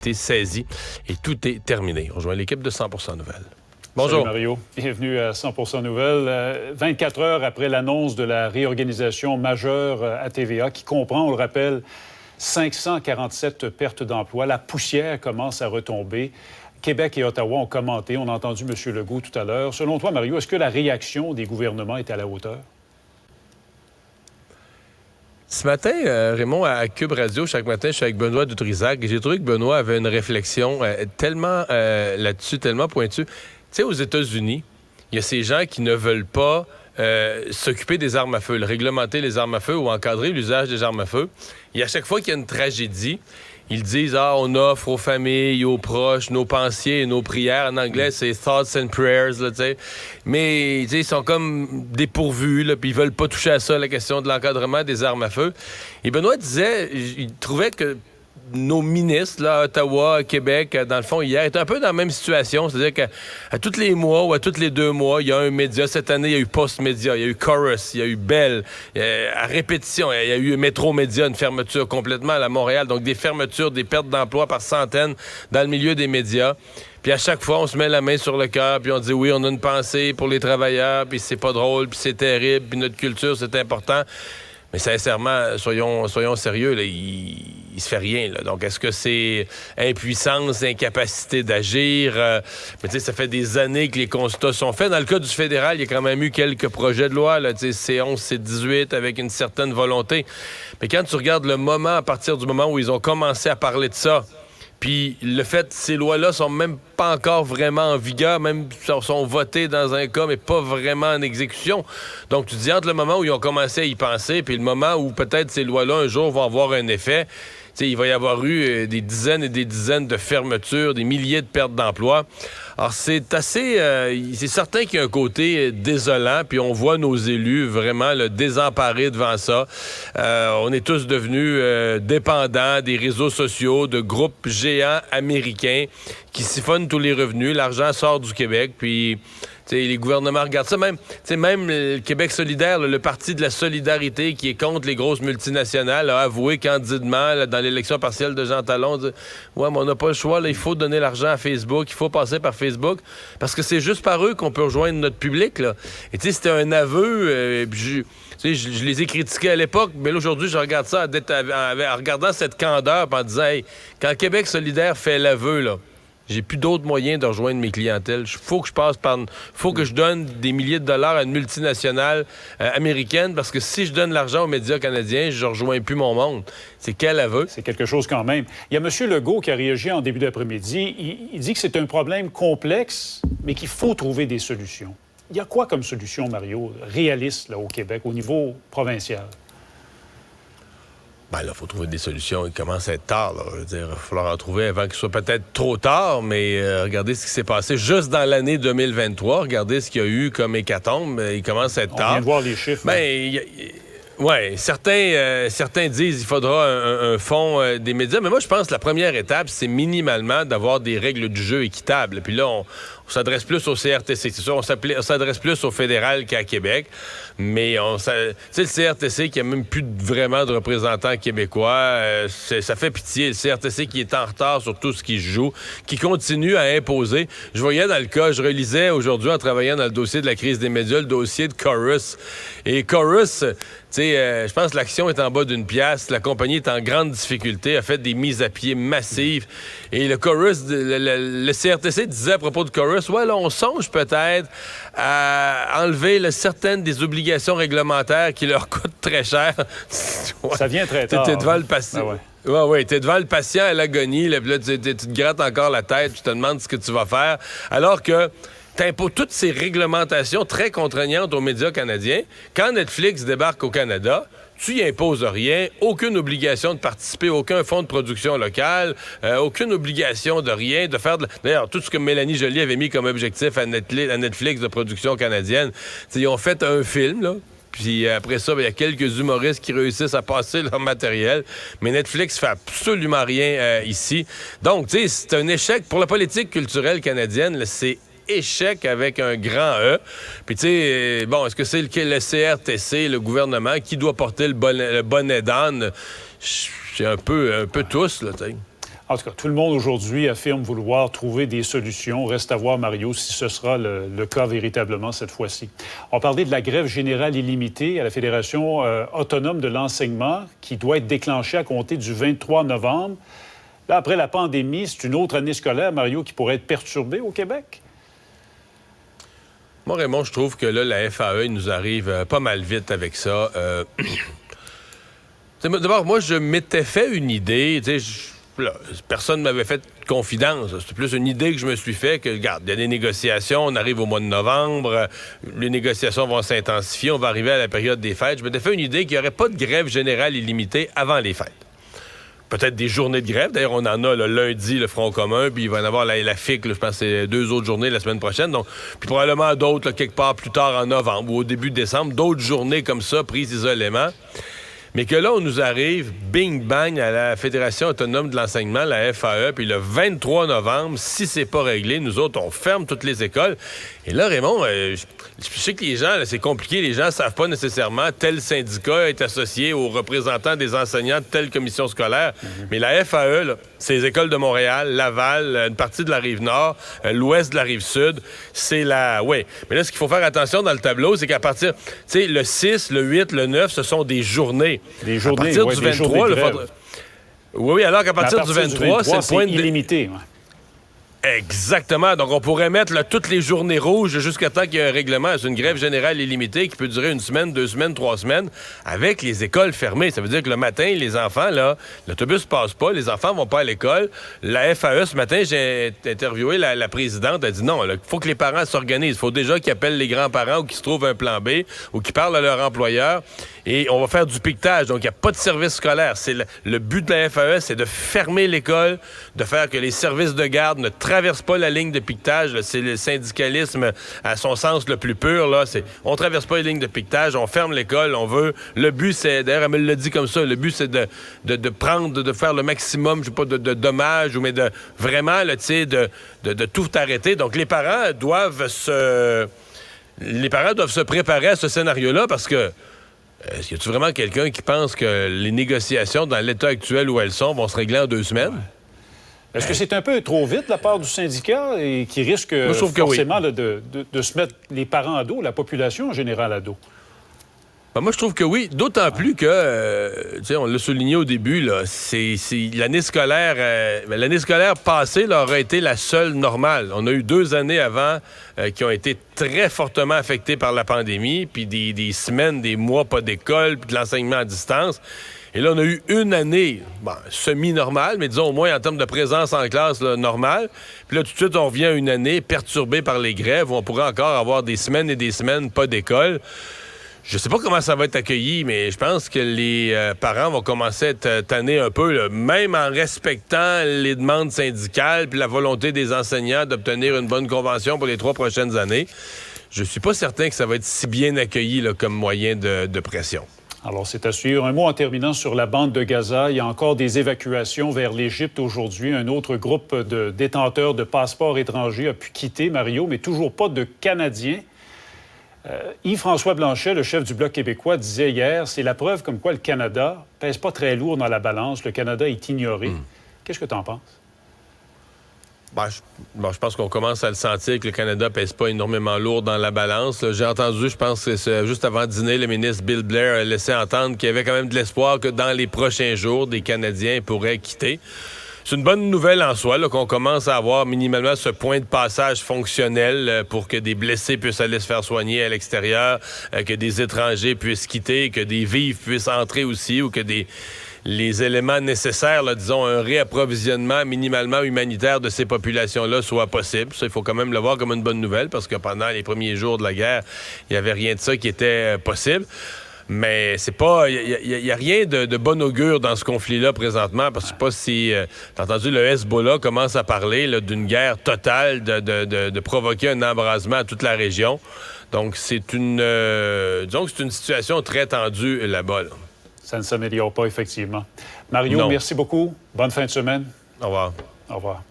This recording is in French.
été saisi et tout est terminé. On rejoint l'équipe de 100% Nouvelles. Bonjour. Salut Mario, bienvenue à 100% Nouvelles. 24 heures après l'annonce de la réorganisation majeure à TVA qui comprend, on le rappelle, 547 pertes d'emplois. La poussière commence à retomber. Québec et Ottawa ont commenté. On a entendu M. Legault tout à l'heure. Selon toi, Mario, est-ce que la réaction des gouvernements est à la hauteur? Ce matin, Raymond, à Cube Radio, chaque matin, je suis avec Benoît Dutrisac et j'ai trouvé que Benoît avait une réflexion tellement là-dessus, tellement pointue. Tu sais, aux États-Unis, il y a ces gens qui ne veulent pas s'occuper des armes à feu, réglementer les armes à feu ou encadrer l'usage des armes à feu. Et à chaque fois qu'il y a une tragédie, ils disent « Ah, on offre aux familles, aux proches, nos pensées et nos prières. » En anglais, c'est « thoughts and prayers », là, tu sais. Mais, tu sais, ils sont comme dépourvus, là, puis ils veulent pas toucher à ça, la question de l'encadrement des armes à feu. Et Benoît disait, il trouvait que nos ministres, là, à Ottawa, à Québec, dans le fond, hier, étaient un peu dans la même situation. C'est-à-dire qu'à tous les mois ou à tous les 2 mois, il y a un média. Cette année, il y a eu Post-Média, il y a eu Chorus, il y a eu Bell. À répétition, il y a eu Métro Média, une fermeture complètement à Montréal. Donc, des fermetures, des pertes d'emplois par centaines dans le milieu des médias. Puis à chaque fois, on se met la main sur le cœur, puis on dit oui, on a une pensée pour les travailleurs, puis c'est pas drôle, puis c'est terrible, puis notre culture, c'est important. Mais sincèrement, soyons sérieux, là, il se fait rien. Là. Donc, est-ce que c'est impuissance, incapacité d'agir? Mais tu sais, ça fait des années que les constats sont faits. Dans le cas du fédéral, il y a quand même eu quelques projets de loi, là, C11, C18, avec une certaine volonté. Mais quand tu regardes le moment, à partir du moment où ils ont commencé à parler de ça, puis le fait, ces lois-là sont même pas encore vraiment en vigueur, même sont votées dans un cas, mais pas vraiment en exécution. Donc, tu dis entre le moment où ils ont commencé à y penser, puis le moment où peut-être ces lois-là, un jour, vont avoir un effet, tu sais, il va y avoir eu des dizaines et des dizaines de fermetures, des milliers de pertes d'emplois. Alors, c'est assez... c'est certain qu'il y a un côté désolant, puis on voit nos élus vraiment désemparés devant ça. On est tous devenus dépendants des réseaux sociaux, de groupes géants américains qui siphonnent tous les revenus. L'argent sort du Québec, puis... T'sais, les gouvernements regardent ça. Même le Québec solidaire, le parti de la solidarité qui est contre les grosses multinationales, a avoué candidement là, dans l'élection partielle de Jean Talon, dit, ouais, mais on n'a pas le choix, là, il faut donner l'argent à Facebook, il faut passer par Facebook, parce que c'est juste par eux qu'on peut rejoindre notre public. Là. Et tu sais, c'était un aveu, je les ai critiqués à l'époque, mais là, aujourd'hui, je regarde ça en regardant cette candeur, en disant, hey, quand Québec solidaire fait l'aveu, là, j'ai plus d'autres moyens de rejoindre mes clientèles. Faut que je passe par... Faut que je donne des milliers de dollars à une multinationale américaine parce que si je donne l'argent aux médias canadiens, je rejoins plus mon monde. C'est quel aveu? C'est quelque chose quand même. Il y a M. Legault qui a réagi en début d'après-midi. Il dit que c'est un problème complexe, mais qu'il faut trouver des solutions. Il y a quoi comme solution, Mario, réaliste là, au Québec, au niveau provincial? Ben là, il faut trouver des solutions. Il commence à être tard. Là. Je veux dire, il va falloir en trouver avant qu'il soit peut-être trop tard, mais regardez ce qui s'est passé juste dans l'année 2023. Regardez ce qu'il y a eu comme hécatombe. Il commence à être tard. On vient de voir les chiffres. Oui, certains disent qu'il faudra un fonds des médias, mais moi, je pense que la première étape, c'est minimalement d'avoir des règles du jeu équitables. Puis là, on s'adresse plus au CRTC. C'est sûr, on s'adresse plus au fédéral qu'à Québec, mais tu sais, le CRTC qui a même plus vraiment de représentants québécois, ça fait pitié. Le CRTC qui est en retard sur tout ce qui se joue, qui continue à imposer. Je voyais dans le cas, je relisais aujourd'hui en travaillant dans le dossier de la crise des médias, le dossier de Chorus. Et Chorus... Tu sais, je pense que l'action est en bas d'une pièce. La compagnie est en grande difficulté, a fait des mises à pied massives. Et le Chorus, le CRTC disait à propos de Chorus, ouais, là, on songe peut-être à enlever certaines des obligations réglementaires qui leur coûtent très cher. Ouais. Ça vient très tard. T'es devant le patient. Oui, t'es devant le patient à l'agonie. Là, tu te grattes encore la tête, tu te demandes ce que tu vas faire. Alors que t'imposes toutes ces réglementations très contraignantes aux médias canadiens. Quand Netflix débarque au Canada, tu y imposes rien, aucune obligation de participer, aucun fonds de production local, aucune obligation de rien, de faire... D'ailleurs, tout ce que Mélanie Joly avait mis comme objectif à Netflix de production canadienne, ils ont fait un film, là. Puis après ça, il y a quelques humoristes qui réussissent à passer leur matériel. Mais Netflix fait absolument rien ici. Donc, tu sais, c'est un échec pour la politique culturelle canadienne. Là, c'est échec avec un grand E. Puis tu sais, bon, est-ce que c'est le CRTC, le gouvernement, qui doit porter le bonnet d'âne? C'est un peu tous, là, tu sais. En tout cas, tout le monde aujourd'hui affirme vouloir trouver des solutions. Reste à voir, Mario, si ce sera le cas véritablement cette fois-ci. On parlait de la grève générale illimitée à la Fédération autonome de l'enseignement qui doit être déclenchée à compter du 23 novembre. Là, après la pandémie, c'est une autre année scolaire, Mario, qui pourrait être perturbée au Québec? Moi, Raymond, je trouve que là, la FAE, il nous arrive pas mal vite avec ça. D'abord, moi, je m'étais fait une idée, là, personne ne m'avait fait confidence. C'est plus une idée que je me suis fait que, regarde, il y a des négociations, on arrive au mois de novembre, les négociations vont s'intensifier, on va arriver à la période des fêtes. Je m'étais fait une idée qu'il n'y aurait pas de grève générale illimitée avant les fêtes. Peut-être des journées de grève. D'ailleurs, on en a le lundi, le Front commun, puis il va y en avoir la FIC, là, je pense que c'est 2 autres journées la semaine prochaine. Donc, puis probablement d'autres, là, quelque part plus tard en novembre ou au début de décembre, d'autres journées comme ça, prises isolément. Mais que là, on nous arrive, bing bang, à la Fédération autonome de l'enseignement, la FAE, puis le 23 novembre, si c'est pas réglé, nous autres, on ferme toutes les écoles. Et là, Raymond, je sais que les gens, là, c'est compliqué, les gens ne savent pas nécessairement tel syndicat est associé aux représentants des enseignants de telle commission scolaire. Mais la FAE, là, c'est les écoles de Montréal, Laval, une partie de la Rive-Nord, l'ouest de la Rive-Sud, c'est la... Oui, mais là, ce qu'il faut faire attention dans le tableau, c'est qu'à partir, tu sais, le 6, le 8, le 9, ce sont des journées. Des journées, à partir du 23, oui, alors qu'à partir du 23, c'est le point de... illimité, ouais. Exactement. Donc, on pourrait mettre là, toutes les journées rouges jusqu'à temps qu'il y ait un règlement. C'est une grève générale illimitée qui peut durer 1 semaine, 2 semaines, 3 semaines, avec les écoles fermées. Ça veut dire que le matin, les enfants, là, l'autobus passe pas, les enfants vont pas à l'école. La FAE, ce matin, j'ai interviewé la présidente, elle a dit non, il faut que les parents s'organisent. Il faut déjà qu'ils appellent les grands-parents ou qu'ils se trouvent un plan B ou qu'ils parlent à leur employeur. Et on va faire du piquetage. Donc, il n'y a pas de service scolaire. Le but de la FAE, c'est de fermer l'école, de faire que les services de garde ne traversent pas la ligne de piquetage. Là. C'est le syndicalisme à son sens le plus pur. Là. On ne traverse pas les lignes de piquetage, on ferme l'école, on veut... Le but, c'est... D'ailleurs, elle me l'a dit comme ça. Le but, c'est de faire le maximum, je sais pas, de dommages, mais de vraiment, là, tu sais, de tout arrêter. Donc, les parents doivent se préparer à ce scénario-là parce que y a-t-il vraiment quelqu'un qui pense que les négociations dans l'état actuel où elles sont vont se régler en 2 semaines? Ouais. Est-ce que c'est un peu trop vite de la part du syndicat et qui risque forcément oui. de se mettre les parents à dos, la population en général à dos? Ben moi, je trouve que oui, d'autant plus que, tu sais, on l'a souligné au début, là, c'est l'année scolaire, l'année scolaire passée là, aurait été la seule normale. On a eu 2 années avant qui ont été très fortement affectées par la pandémie, puis des semaines, des mois pas d'école, puis de l'enseignement à distance. Et là, on a eu 1 année, semi-normale, mais disons au moins en termes de présence en classe, là, normale. Puis là, tout de suite, on revient à une année perturbée par les grèves où on pourrait encore avoir des semaines et des semaines pas d'école. Je sais pas comment ça va être accueilli, mais je pense que les parents vont commencer à être tannés un peu, là, même en respectant les demandes syndicales puis la volonté des enseignants d'obtenir une bonne convention pour les 3 prochaines années. Je suis pas certain que ça va être si bien accueilli là, comme moyen de pression. Alors, c'est à suivre. Un mot en terminant sur la bande de Gaza. Il y a encore des évacuations vers l'Égypte aujourd'hui. Un autre groupe de détenteurs de passeports étrangers a pu quitter, Mario, mais toujours pas de Canadiens. Yves-François Blanchet, le chef du Bloc québécois, disait hier, c'est la preuve comme quoi le Canada pèse pas très lourd dans la balance. Le Canada est ignoré. Qu'est-ce que tu en penses? Je pense qu'on commence à le sentir que le Canada pèse pas énormément lourd dans la balance. Là, j'ai entendu, je pense que c'est juste avant dîner, le ministre Bill Blair a laissé entendre qu'il y avait quand même de l'espoir que dans les prochains jours, des Canadiens pourraient quitter. C'est une bonne nouvelle en soi, là, qu'on commence à avoir minimalement ce point de passage fonctionnel pour que des blessés puissent aller se faire soigner à l'extérieur, que des étrangers puissent quitter, que des vivres puissent entrer aussi, ou que les éléments nécessaires, là, disons, un réapprovisionnement minimalement humanitaire de ces populations-là soit possible. Ça, il faut quand même le voir comme une bonne nouvelle, parce que pendant les premiers jours de la guerre, il n'y avait rien de ça qui était possible. Mais c'est pas... Il y a rien de bon augure dans ce conflit-là présentement, parce que je sais pas si... t'as entendu, le Hezbollah commence à parler là, d'une guerre totale, de provoquer un embrasement à toute la région. Donc, c'est une... disons que c'est une situation très tendue là-bas. Là. Ça ne s'améliore pas, effectivement. Mario, merci beaucoup. Bonne fin de semaine. Au revoir. Au revoir.